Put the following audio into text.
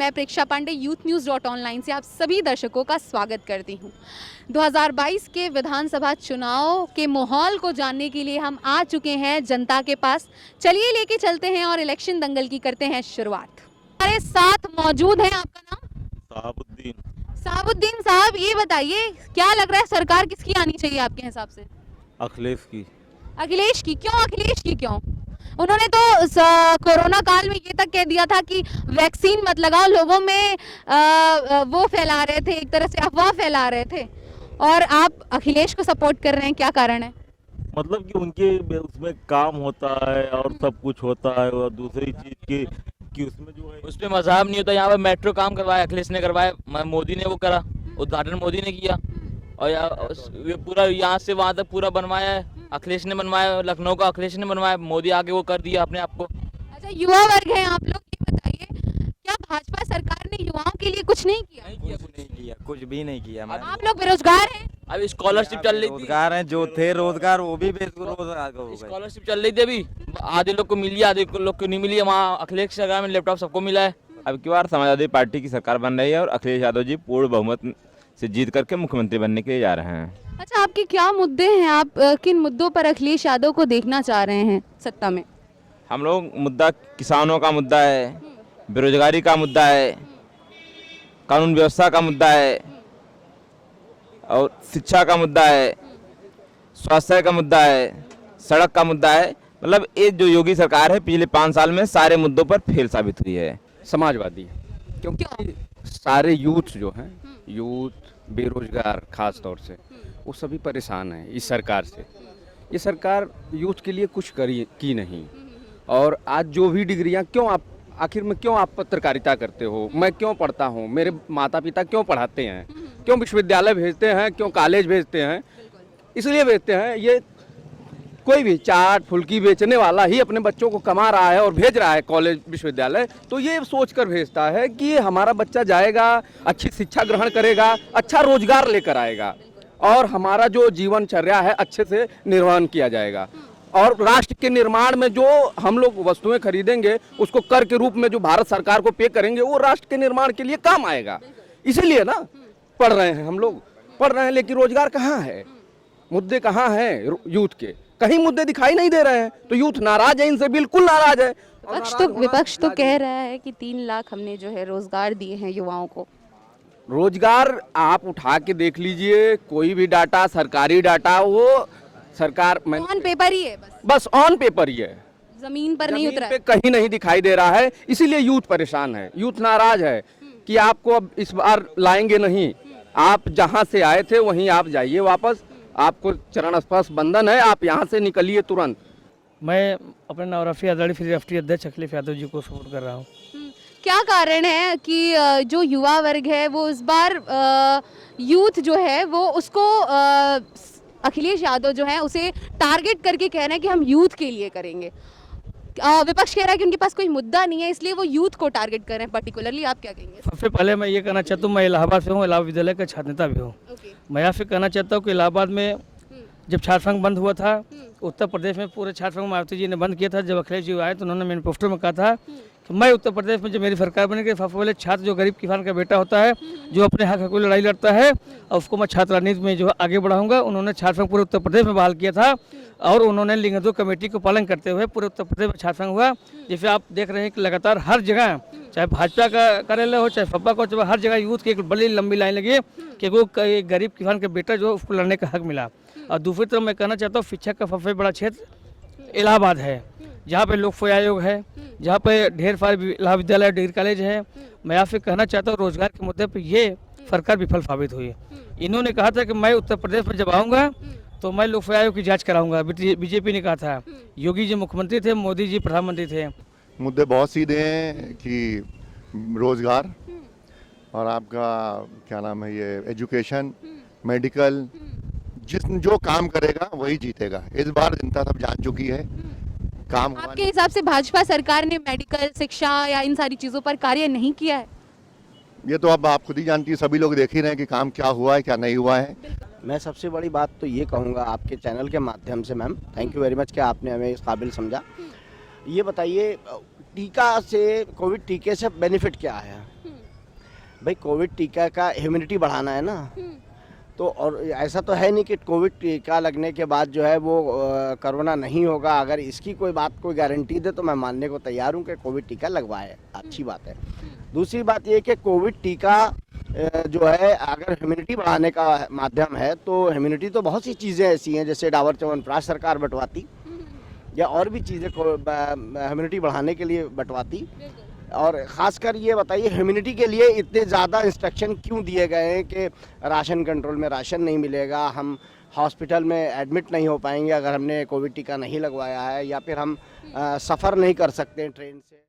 मैं प्रेक्षा पांडे youthnews.online से आप सभी दर्शकों का स्वागत करती हूं। 2022 के विधानसभा चुनाव के माहौल को जानने के लिए हम आ चुके हैं जनता के पास। चलिए लेके चलते हैं और इलेक्शन दंगल की करते हैं शुरुआत। हमारे साथ मौजूद हैं, आपका नाम? साहबुद्दीन साहब, ये बताइए क्या लग रहा है सरकार किसकी आनी चाहिए आपके हिसाब से? अखिलेश की। अखिलेश की क्यों? अखिलेश की क्यों? उन्होंने तो कोरोना काल में ये तक कह दिया था कि वैक्सीन मत लगाओ, लोगों में वो फैला रहे थे, एक तरह से अफवाह फैला रहे थे, और आप अखिलेश को सपोर्ट कर रहे हैं, क्या कारण है? मतलब कि उनके उसमें काम होता है और सब कुछ होता है, और दूसरी चीज कि उसमें जो है उसमें मजाक नहीं होता। यहाँ पे मेट्रो काम करवाया अखिलेश ने करवाया, मोदी ने वो करा, उद्घाटन मोदी ने किया, और ये पूरा यहाँ से वहाँ तक पूरा बनवाया है अखिलेश ने बनवाया, लखनऊ का अखिलेश ने बनवाया, मोदी आके वो कर दिया अपने आप को। अच्छा, युवा वर्ग है आप लोग, ये बताइए क्या भाजपा सरकार ने युवाओं के लिए कुछ नहीं किया? कुछ भी नहीं किया। आप लोग बेरोजगार हैं? अभी स्कॉलरशिप चल रही थी, रोजगार हैं जो थे रोजगार, वो भी बेरोजगार हो गए। स्कॉलरशिप चल रही थी, अभी आधे लोग को मिली, आधे लोग को नहीं मिली है। वहाँ अखिलेश सरकार में लैपटॉप सबको मिला है। अब की बार समाजवादी पार्टी की सरकार बन रही है और अखिलेश यादव जी पूर्ण बहुमत से जीत करके मुख्यमंत्री बनने के लिए जा रहे हैं। अच्छा, आपके क्या मुद्दे हैं? आप किन मुद्दों पर अखिलेश यादव को देखना चाह रहे हैं सत्ता में? हम लोग मुद्दा किसानों का मुद्दा है, बेरोजगारी का मुद्दा है, कानून व्यवस्था का मुद्दा है, और शिक्षा का मुद्दा है, स्वास्थ्य का मुद्दा है, सड़क का मुद्दा है। मतलब ये जो योगी सरकार है पिछले 5 साल में सारे मुद्दों पर फेल साबित हुई है। समाजवादी, क्योंकि सारे यूथ जो हैं, यूथ बेरोजगार खास तौर से, वो सभी परेशान हैं इस सरकार से। ये सरकार यूथ के लिए कुछ की नहीं। और आज जो भी डिग्रियां, क्यों आप आखिर में क्यों आप पत्रकारिता करते हो? मैं क्यों पढ़ता हूँ? मेरे माता पिता क्यों पढ़ाते हैं? क्यों विश्वविद्यालय भेजते हैं? क्यों कॉलेज भेजते हैं? इसलिए भेजते हैं, ये कोई भी चाट फुल्की बेचने वाला ही अपने बच्चों को कमा रहा है और भेज रहा है कॉलेज विश्वविद्यालय, तो ये सोचकर भेजता है कि हमारा बच्चा जाएगा, अच्छी शिक्षा ग्रहण करेगा, अच्छा रोजगार लेकर आएगा, और हमारा जो जीवनचर्या है अच्छे से निर्वहन किया जाएगा, और राष्ट्र के निर्माण में जो हम लोग वस्तुएं खरीदेंगे उसको कर के रूप में जो भारत सरकार को पे करेंगे, वो राष्ट्र के निर्माण के लिए काम आएगा। इसीलिए ना पढ़ रहे हैं, हम लोग पढ़ रहे हैं, लेकिन रोजगार कहाँ है? मुद्दे कहाँ हैं यूथ के? कहीं मुद्दे दिखाई नहीं दे रहे हैं, तो यूथ नाराज है, इनसे बिल्कुल नाराज है। विपक्ष तो कह रहा है कि 3 लाख हमने जो है रोजगार दिए हैं युवाओं को। रोजगार आप उठा के देख लीजिए, कोई भी डाटा, सरकारी डाटा, वो सरकार ऑन पेपर ही है, बस ऑन पेपर ही है, जमीन पर नहीं उतरा पे कहीं नहीं दिखाई दे रहा है। इसीलिए यूथ परेशान है, यूथ नाराज है कि आपको अब इस बार लाएंगे नहीं, आप जहां से आए थे वहीं आप जाइए वापस, आपको चरण स्पर्श बंधन है, आप यहाँ से निकलिए तुरंत। मैं अपने नाम रफ़ी आज़ादी फिर राष्ट्रीय अध्यक्ष अखिलेश यादव जी को सपोर्ट कर रहा हूँ। क्या कारण है कि जो युवा वर्ग है वो इस बार यूथ जो है वो उसको अखिलेश यादव जो है उसे टारगेट करके कह रहे हैं कि हम यूथ के लिए करेंगे? विपक्ष कह रहा है कि उनके पास कोई मुद्दा नहीं है, इसलिए वो यूथ को टारगेट कर रहे हैं पर्टिकुलरली। आप क्या कहेंगे? सबसे पहले मैं ये कहना चाहता हूँ, मैं इलाहाबाद से हूँ, इलाहाबाद विद्यालय का छात्र नेता भी हूँ। मैं यहाँ से कहना चाहता हूँ कि इलाहाबाद में जब छात्र संघ बंद हुआ था, उत्तर प्रदेश में पूरे छात्र संघ मायावती जी ने बंद किया था। जब अखिलेश जी आए तो उन्होंने मैनिफेस्टो में कहा था कि मैं उत्तर प्रदेश में जब मेरी सरकार बनेगी, सबसे पहले छात्र जो गरीब किसान का बेटा होता है, जो अपने हक की लड़ाई लड़ता है, और उसको मैं छात्र राजनीति में जो आगे बढ़ाऊंगा। उन्होंने छात्र संघ पूरे उत्तर प्रदेश में बहाल किया था, और उन्होंने लिंगदो कमेटी को पालन करते हुए पूरे उत्तर प्रदेश में छात्र संघ हुआ। जैसे आप देख रहे हैं कि लगातार हर जगह, चाहे भाजपा का कार्यालय हो, चाहे सपा का हो, हर जगह यूथ की एक बड़ी लंबी लाइन लगी कि वो गरीब किसान का बेटा जो उसको लड़ने का हक मिला। और दूसरी तरफ मैं कहना चाहता हूँ, शिक्षा का सबसे बड़ा क्षेत्र इलाहाबाद है, जहाँ पे लोक सेवा आयोग है, जहाँ पे ढेर सारे विद्यालय डिग्री कॉलेज है। मैं आपसे कहना चाहता हूँ, रोजगार के मुद्दे पे ये सरकार विफल साबित हुई। इन्होंने कहा था कि मैं उत्तर प्रदेश में जब आऊँगा तो मैं लोक सेवा आयोग की जांच कराऊंगा, बीजेपी ने कहा था। योगी जी मुख्यमंत्री थे, मोदी जी प्रधानमंत्री थे। मुद्दे बहुत सीधे हैं कि रोजगार, और आपका क्या नाम है, ये एजुकेशन, मेडिकल, जो काम करेगा वही जीतेगा। इस बार जनता सब जान चुकी है काम। आपके हिसाब से भाजपा सरकार ने मेडिकल, शिक्षा या इन सारी चीजों पर कार्य नहीं किया है? ये तो अब आप खुद ही जानती है, सभी लोग देख ही रहे हैं कि काम क्या हुआ है क्या नहीं हुआ है। मैं सबसे बड़ी बात तो ये कहूँगा आपके चैनल के माध्यम से, ma'am thank you very much कि आपने हमें इस काबिल समझा। ये बताइए टीका से, कोविड टीके से बेनिफिट क्या है? भाई कोविड टीका का इम्यूनिटी बढ़ाना है ना, तो और ऐसा तो है नहीं कि कोविड टीका लगने के बाद जो है वो कोरोना नहीं होगा। अगर इसकी कोई बात कोई गारंटी दे तो मैं मानने को तैयार हूँ कि कोविड टीका लगवाए, अच्छी बात है। दूसरी बात ये कि कोविड टीका जो है अगर इम्यूनिटी बढ़ाने का माध्यम है तो इम्यूनिटी तो बहुत सी चीज़ें ऐसी हैं, जैसे डाबर च्यवनप्राश सरकार बंटवाती या और भी चीज़ें इम्यूनिटी बढ़ाने के लिए बंटवाती। और ख़ासकर ये बताइए इम्यूनिटी के लिए इतने ज़्यादा इंस्ट्रक्शन क्यों दिए गए हैं कि राशन कंट्रोल में राशन नहीं मिलेगा, हम हॉस्पिटल में एडमिट नहीं हो पाएंगे अगर हमने कोविड टीका नहीं लगवाया है, या फिर हम सफ़र नहीं कर सकते ट्रेन से।